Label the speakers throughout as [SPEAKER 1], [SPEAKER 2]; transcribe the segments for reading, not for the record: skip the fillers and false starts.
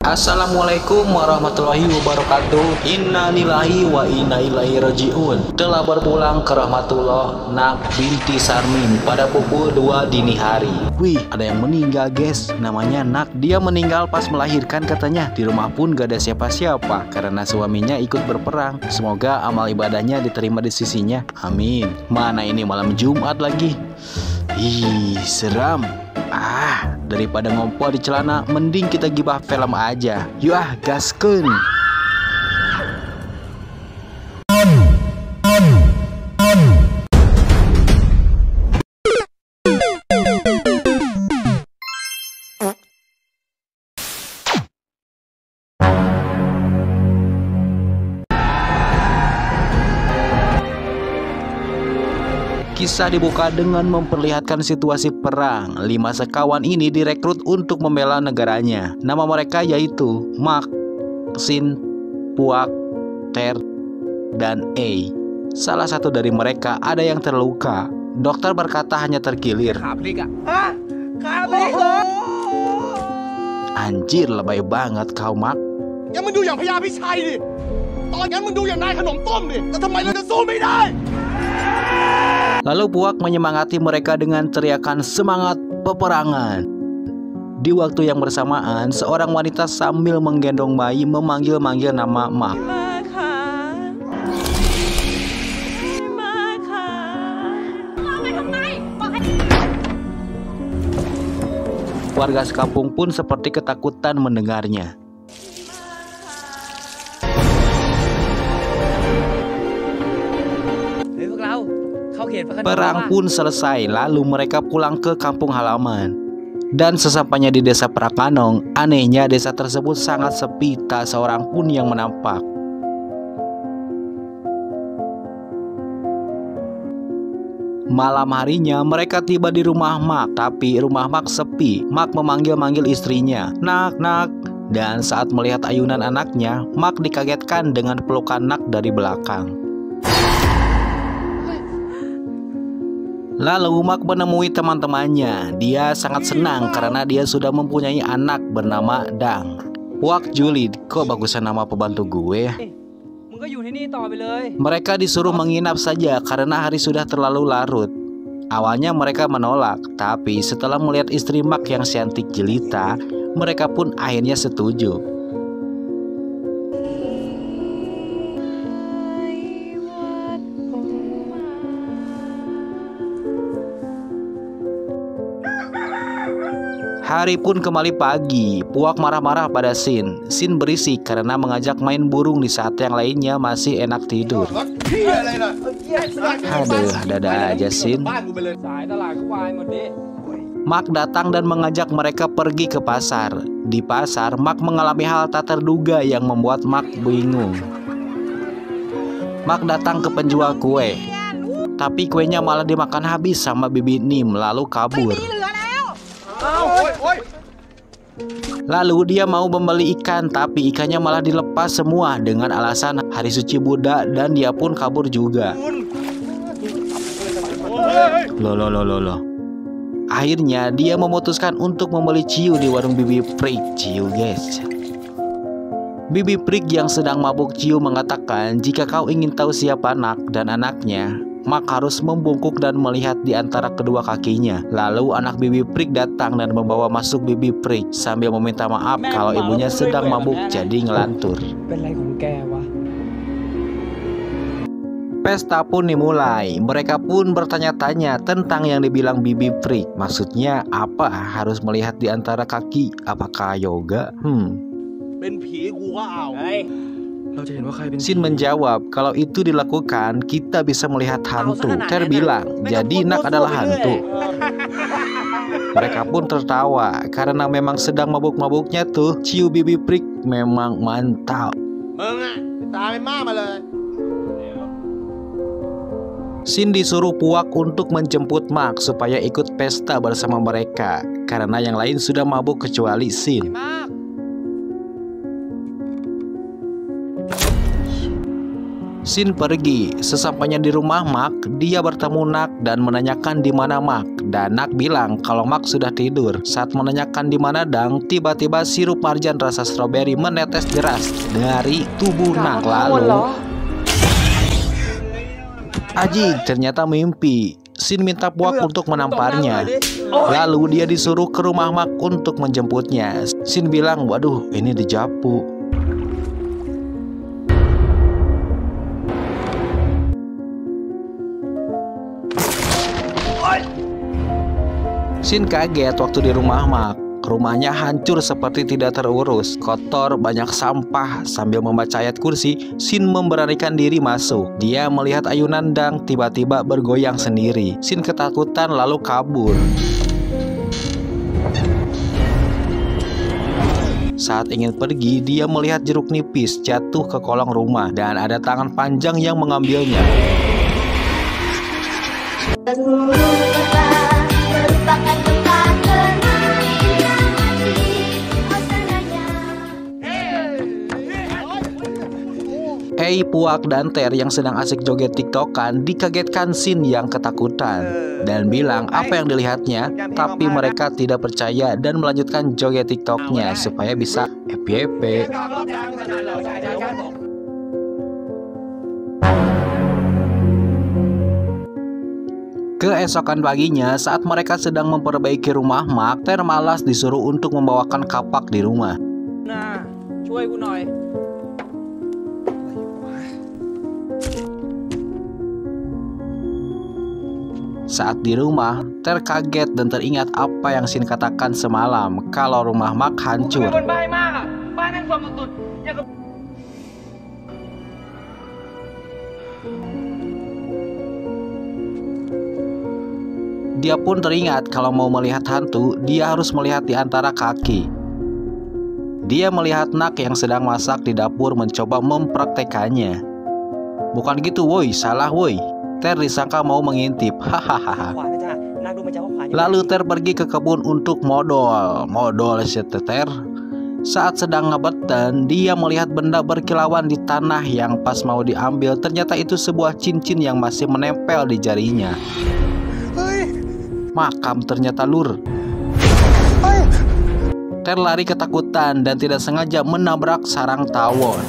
[SPEAKER 1] Assalamualaikum warahmatullahi wabarakatuh. Innalillahi wa inna ilaihi rajiun. Telah berpulang ke rahmatullah Nak binti Sarmin pada pukul 2 dini hari. Wih, ada yang meninggal guys. Namanya Nak. Dia meninggal pas melahirkan katanya. Di rumah pun gak ada siapa-siapa karena suaminya ikut berperang. Semoga amal ibadahnya diterima di sisinya. Amin. Mana ini malam Jumat lagi. Ih, seram. Daripada ngompol di celana, mending kita gibah film aja. Yuk gaskeun. Kisah dibuka dengan memperlihatkan situasi perang. 5 sekawan ini direkrut untuk membela negaranya. Nama mereka yaitu Mak, Sin, Puak, Ter, dan A. Salah satu dari mereka ada yang terluka. Dokter berkata hanya terkilir. Anjir, lebay banget kau, Mak. Lalu Puak menyemangati mereka dengan teriakan semangat peperangan. Di waktu yang bersamaan, seorang wanita sambil menggendong bayi memanggil-manggil nama Mak. Warga sekampung pun seperti ketakutan mendengarnya. Perang pun selesai, lalu mereka pulang ke kampung halaman. Dan sesampainya di desa Prakanong, anehnya desa tersebut sangat sepi, tak seorang pun yang menampak. Malam harinya mereka tiba di rumah Mak, tapi rumah Mak sepi. Mak memanggil-manggil istrinya, "Nak, Nak." Dan saat melihat ayunan anaknya, Mak dikagetkan dengan pelukan Nak dari belakang. Lalu Mak menemui teman-temannya. Dia sangat senang karena dia sudah mempunyai anak bernama Dang. Puak Julid, kok bagusan nama pembantu gue? Mereka disuruh menginap saja karena hari sudah terlalu larut. Awalnya mereka menolak, tapi setelah melihat istri Mak yang cantik jelita, mereka pun akhirnya setuju. Hari pun kembali pagi. Puak marah-marah pada Sin. Sin berisik karena mengajak main burung di saat yang lainnya masih enak tidur. Aduh, dada aja Sin. Mak datang dan mengajak mereka pergi ke pasar. Di pasar, Mak mengalami hal tak terduga yang membuat Mak bingung. Mak datang ke penjual kue, tapi kuenya malah dimakan habis sama Bibi Nim lalu kabur. Lalu dia mau membeli ikan, tapi ikannya malah dilepas semua dengan alasan hari suci Buddha, dan dia pun kabur juga. Loh. Akhirnya dia memutuskan untuk membeli ciu di warung Bibi Prik. Ciu guys. Bibi Prik yang sedang mabuk ciu mengatakan, jika kau ingin tahu siapa Nak dan anaknya, Mak harus membungkuk dan melihat di antara kedua kakinya. Lalu anak Bibi Prik datang dan membawa masuk Bibi Prik sambil meminta maaf kalau ibunya sedang mabuk jadi ngelantur. Pesta pun dimulai. Mereka pun bertanya-tanya tentang yang dibilang Bibi Prik. Maksudnya apa harus melihat di antara kaki? Apakah yoga? Sin menjawab, kalau itu dilakukan kita bisa melihat hantu. Ter bilang, jadi Nak adalah hantu. Mereka pun tertawa karena memang sedang mabuk-mabuknya tuh. Ciu Bibi Prik memang mantap. Sin disuruh Puak untuk menjemput Mak supaya ikut pesta bersama mereka karena yang lain sudah mabuk kecuali Sin. Sin pergi. Sesampainya di rumah Mark, dia bertemu Nak dan menanyakan di mana Mark. Dan Nak bilang kalau Mark sudah tidur. Saat menanyakan di mana Dang, tiba-tiba sirup marjan rasa stroberi menetes deras dari tubuh Nak. Lalu Aji ternyata mimpi. Sin minta Puak untuk menamparnya. Lalu dia disuruh ke rumah Mark untuk menjemputnya. Sin bilang, waduh ini dijapu. Sin kaget waktu di rumah Mark. Rumahnya hancur seperti tidak terurus, kotor, banyak sampah. Sambil membaca ayat kursi, Sin memberanikan diri masuk. Dia melihat ayunan Dang tiba-tiba bergoyang sendiri. Sin ketakutan lalu kabur. Saat ingin pergi, dia melihat jeruk nipis jatuh ke kolong rumah dan ada tangan panjang yang mengambilnya. Puak dan Ter yang sedang asik joget tiktokan dikagetkan Sin yang ketakutan dan bilang apa yang dilihatnya, tapi mereka tidak percaya dan melanjutkan joget tiktoknya supaya bisa FYP. Keesokan paginya, saat mereka sedang memperbaiki rumah Mark, Ter malas disuruh untuk membawakan kapak di rumah.
[SPEAKER 2] Nah, cuy gue noy.
[SPEAKER 1] Saat di rumah, Ter kaget dan teringat apa yang Sin katakan semalam kalau rumah Mark hancur. Dia pun teringat kalau mau melihat hantu, dia harus melihat di antara kaki. Dia melihat Nak yang sedang masak di dapur mencoba mempraktekannya. Bukan gitu woi, salah woi. Ter disangka mau mengintip. Hahaha. Lalu Ter pergi ke kebun untuk modal seteter. Saat sedang ngebeten, dia melihat benda berkilauan di tanah yang pas mau diambil. Ternyata itu sebuah cincin yang masih menempel di jarinya. Makam ternyata lur. Ter lari ketakutan dan tidak sengaja menabrak sarang tawon.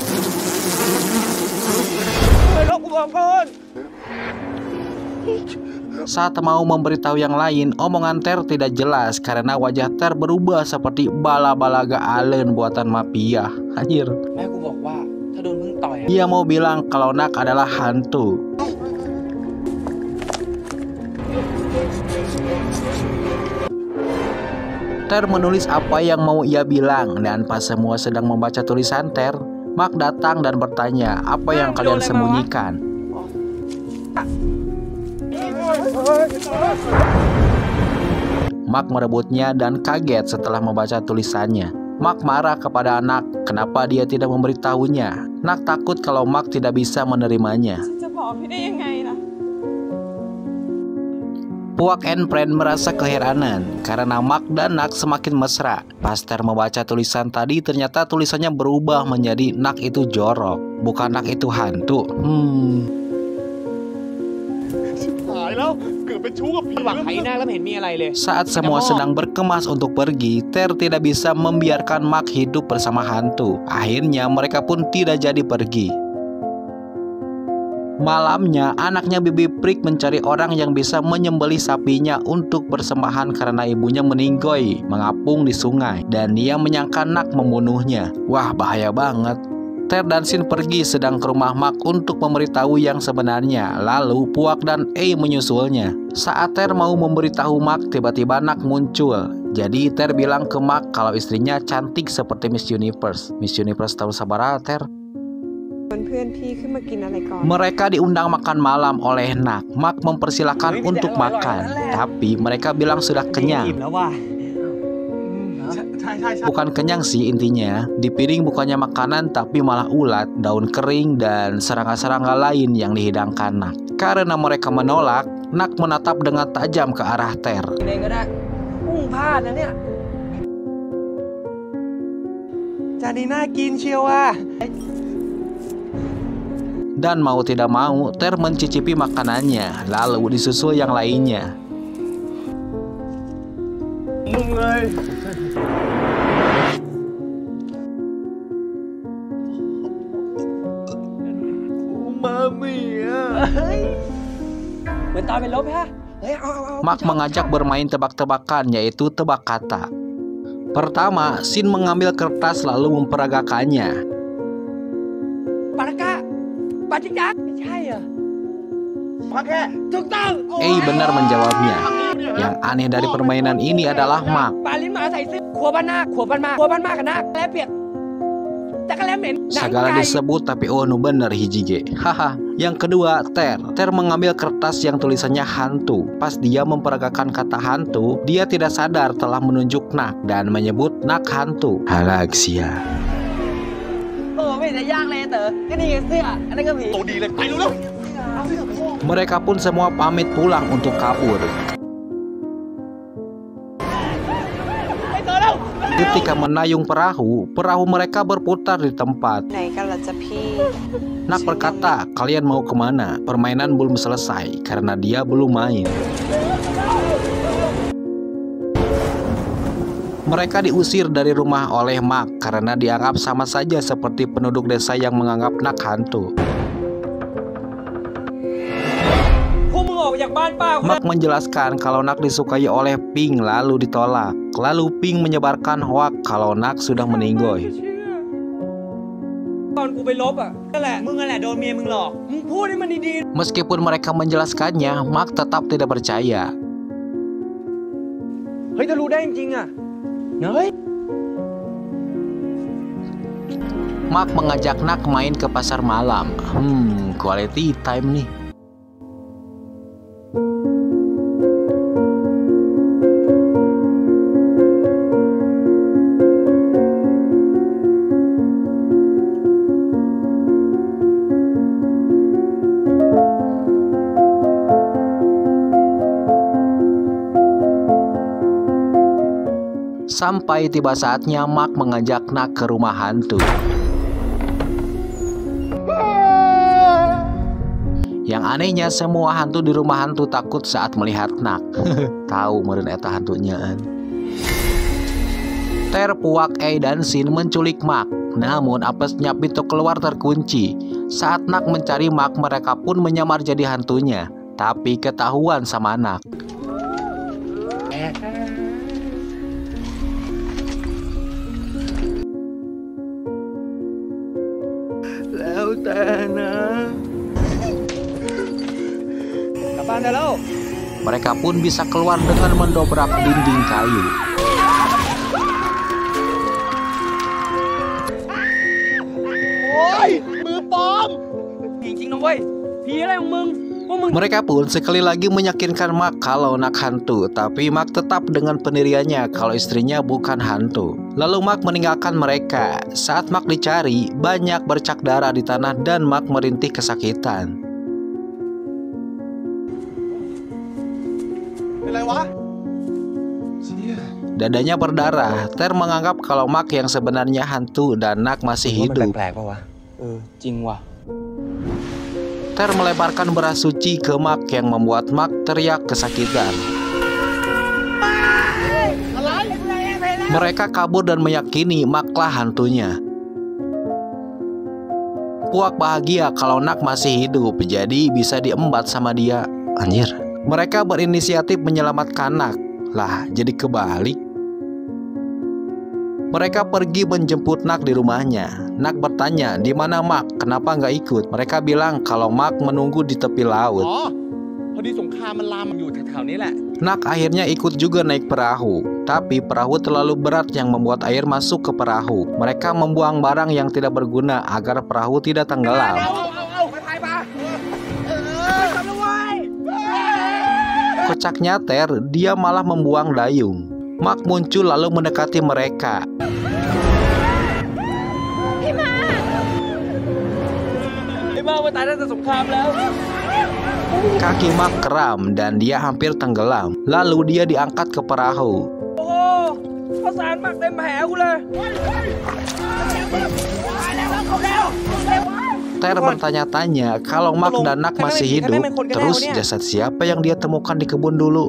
[SPEAKER 1] Saat mau memberitahu yang lain, omongan Ter tidak jelas karena wajah Ter berubah seperti bala-balaga alien buatan mafia. Anjir. Dia mau bilang kalau Nak adalah hantu. Ter menulis apa yang mau ia bilang dan pas semua sedang membaca tulisan Ter, Mark datang dan bertanya, apa yang kalian sembunyikan? Mark merebutnya dan kaget setelah membaca tulisannya. Mark marah kepada Nak, kenapa dia tidak memberitahunya. Nak takut kalau Mark tidak bisa menerimanya. Puak and Friend merasa keheranan karena Mark dan Nak semakin mesra. Pas Ter membaca tulisan tadi, ternyata tulisannya berubah menjadi Nak itu jorok, bukan Nak itu hantu. Saat semua sedang berkemas untuk pergi, Ter tidak bisa membiarkan Mark hidup bersama hantu. Akhirnya mereka pun tidak jadi pergi. Malamnya, anaknya Bibi Prik mencari orang yang bisa menyembelih sapinya untuk persembahan karena ibunya meninggoy, mengapung di sungai, dan dia menyangka Nak membunuhnya. Wah, bahaya banget. Ter dan Sin pergi sedang ke rumah Mark untuk memberitahu yang sebenarnya. Lalu Puak dan menyusulnya. Saat Ter mau memberitahu Mark, tiba-tiba Nak muncul. Jadi Ter bilang ke Mark kalau istrinya cantik seperti Miss Universe. Miss Universe tahun sabaraha Ter? Mereka diundang makan malam oleh Nak. Mark mempersilahkan untuk makan, tapi mereka bilang sudah kenyang. Bukan kenyang sih intinya. Di piring bukannya makanan tapi malah ulat, daun kering, dan serangga-serangga lain yang dihidangkan Nak. Karena mereka menolak, Nak menatap dengan tajam ke arah Ter. Dan mau tidak mau, Ter mencicipi makanannya, lalu disusul yang lainnya. Mark mengajak bermain tebak-tebakan, yaitu tebak kata. Pertama, Shin mengambil kertas lalu memperagakannya. Ei benar menjawabnya. Yang aneh dari permainan ini adalah Mark. Segala disebut tapi nu bener hijige. Haha. Yang kedua, Ter mengambil kertas yang tulisannya hantu. Pas dia memperagakan kata hantu, dia tidak sadar telah menunjuk Nak dan menyebut Nak hantu. Halaksia. Mereka pun semua pamit pulang untuk kabur. Ketika menayung perahu mereka berputar di tempat. Nak berkata, kalian mau kemana? Permainan belum selesai karena dia belum main. Mereka diusir dari rumah oleh Mark karena dianggap sama saja seperti penduduk desa yang menganggap Nak hantu. Mark menjelaskan kalau Nak disukai oleh Pink lalu ditolak. Lalu Pink menyebarkan hoak kalau Nak sudah meninggoy. Meskipun mereka menjelaskannya, Mark tetap tidak percaya. Mark mengajak Nak main ke pasar malam. Quality time nih. Sampai tiba saatnya Mark mengajak Nak ke rumah hantu. Yang anehnya semua hantu di rumah hantu takut saat melihat Nak. Tahu meureun eta hantunya. Ter, Puak, Ei, dan Shin menculik Mark. Namun apesnya pintu keluar terkunci. Saat Nak mencari Mark, mereka pun menyamar jadi hantunya. Tapi ketahuan sama Nak. Mereka pun bisa keluar dengan mendobrak dinding kayu. Mereka pun sekali lagi meyakinkan Mark kalau Nak hantu, tapi Mark tetap dengan pendiriannya kalau istrinya bukan hantu. Lalu Mark meninggalkan mereka. Saat Mark dicari, banyak bercak darah di tanah dan Mark merintih kesakitan. Dadanya berdarah. Ter menganggap kalau Mark yang sebenarnya hantu dan Nak masih hidup. Ter melebarkan beras suci ke Mark yang membuat Mark teriak kesakitan. Mereka kabur dan meyakini Marklah hantunya. Puak bahagia kalau Nak masih hidup, jadi bisa diembat sama dia. Anjir. Mereka berinisiatif menyelamatkan Nak. Lah, jadi kebalik. Mereka pergi menjemput Nak di rumahnya. Nak bertanya, di mana Mark? Kenapa nggak ikut? Mereka bilang kalau Mark menunggu di tepi laut. Nak akhirnya ikut juga naik perahu. Tapi perahu terlalu berat yang membuat air masuk ke perahu. Mereka membuang barang yang tidak berguna agar perahu tidak tenggelam. Kocaknya Ter, dia malah membuang dayung. Mark muncul lalu mendekati mereka. Kaki Mark kram dan dia hampir tenggelam. Lalu dia diangkat ke perahu. Ter bertanya-tanya kalau Mark dan Nak masih hidup. Terus jasad siapa yang dia temukan di kebun dulu?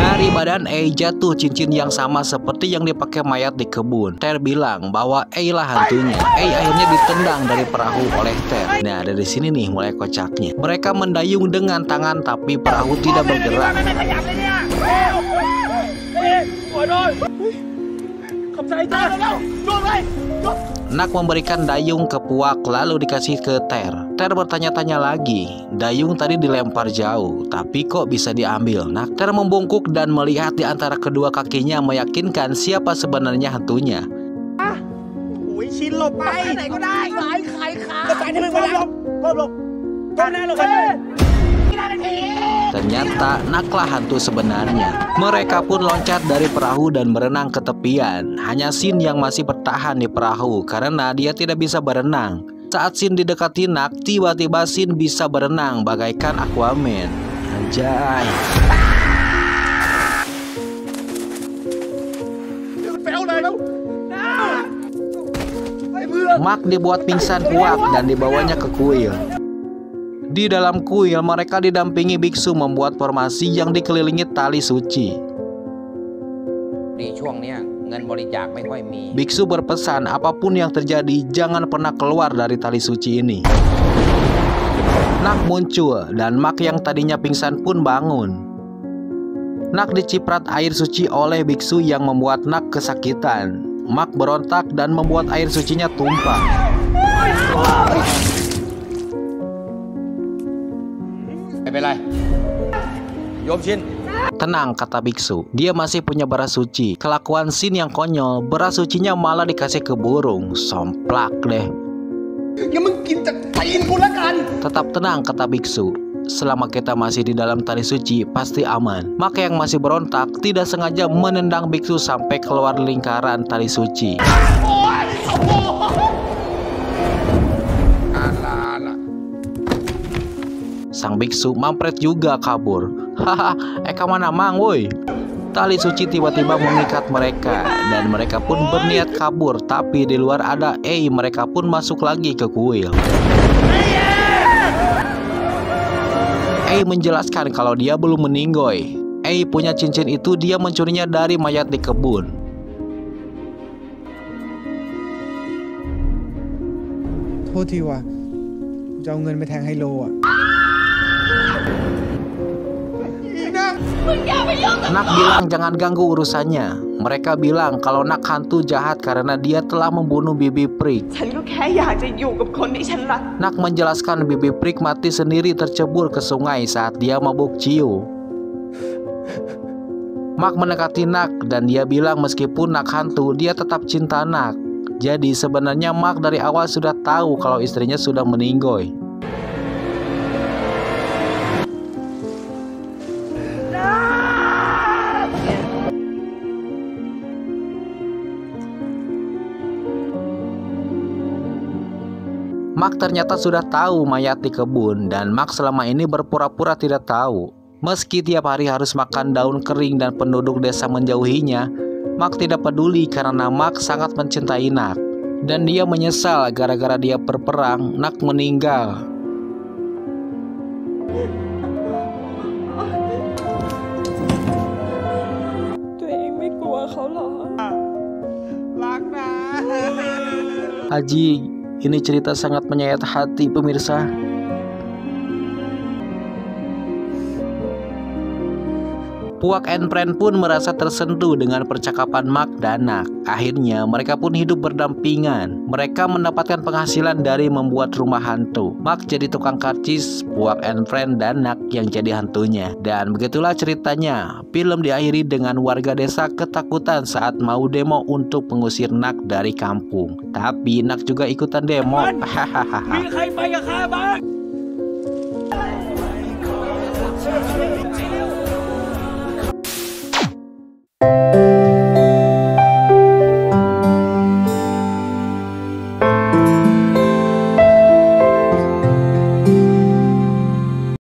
[SPEAKER 1] Dari badan A jatuh cincin yang sama seperti yang dipakai mayat di kebun. Ter bilang bahwa A lah hantunya. A akhirnya ditendang dari perahu oleh Ter. Nah, dari sini nih mulai kocaknya. Mereka mendayung dengan tangan tapi perahu tidak bergerak. Nak memberikan dayung ke Puak lalu dikasih ke Ter. Ter bertanya-tanya lagi. Dayung tadi dilempar jauh, tapi kok bisa diambil? Nak Ter membungkuk dan melihat di antara kedua kakinya meyakinkan siapa sebenarnya hantunya. Ternyata Naklah hantu sebenarnya. Mereka pun loncat dari perahu dan berenang ke tepian. Hanya Sin yang masih bertahan di perahu karena dia tidak bisa berenang. Saat Sin didekati Nak, tiba-tiba Sin bisa berenang bagaikan Aquaman. Anjay. Mark dibuat pingsan Puak dan dibawanya ke kuil. Di dalam kuil, mereka didampingi biksu membuat formasi yang dikelilingi tali suci. Biksu berpesan apapun yang terjadi, jangan pernah keluar dari tali suci ini. Nak muncul dan Mark yang tadinya pingsan pun bangun. Nak diciprat air suci oleh biksu yang membuat Nak kesakitan. Mark berontak dan membuat air sucinya tumpah. Tenang, kata biksu. Dia masih punya beras suci. Kelakuan Sin yang konyol, beras sucinya malah dikasih ke burung. Somplak deh. Tetap tenang, kata biksu. Selama kita masih di dalam tali suci, pasti aman. Maka yang masih berontak tidak sengaja menendang biksu sampai keluar lingkaran tali suci. Sang biksu mampret juga kabur. Haha, Eka mana mang woi. Tali suci tiba-tiba mengikat mereka dan mereka pun berniat kabur, tapi di luar ada A. Mereka pun masuk lagi ke kuil. A menjelaskan kalau dia belum meninggoy. A punya cincin itu dia mencurinya dari mayat di kebun. Nak bilang jangan ganggu urusannya. Mereka bilang kalau Nak hantu jahat karena dia telah membunuh Bibi Prik. Nak menjelaskan Bibi Prik mati sendiri tercebur ke sungai saat dia mabuk ciu. Mark mendekati Nak dan dia bilang meskipun Nak hantu, dia tetap cinta Nak. Jadi sebenarnya Mark dari awal sudah tahu kalau istrinya sudah meninggoy. Mark ternyata sudah tahu mayat di kebun dan Mark selama ini berpura-pura tidak tahu. Meski tiap hari harus makan daun kering dan penduduk desa menjauhinya, Mark tidak peduli karena Mark sangat mencintai Nak. Dan dia menyesal gara-gara dia berperang, Nak meninggal. Haji, ini cerita sangat menyayat hati pemirsa. Puak and Friend pun merasa tersentuh dengan percakapan Mark dan Nak. Akhirnya mereka pun hidup berdampingan. Mereka mendapatkan penghasilan dari membuat rumah hantu. Mark jadi tukang karcis, Puak and Friend dan Nak yang jadi hantunya. Dan begitulah ceritanya. Film diakhiri dengan warga desa ketakutan saat mau demo untuk mengusir Nak dari kampung. Tapi Nak juga ikutan demo. Hahaha.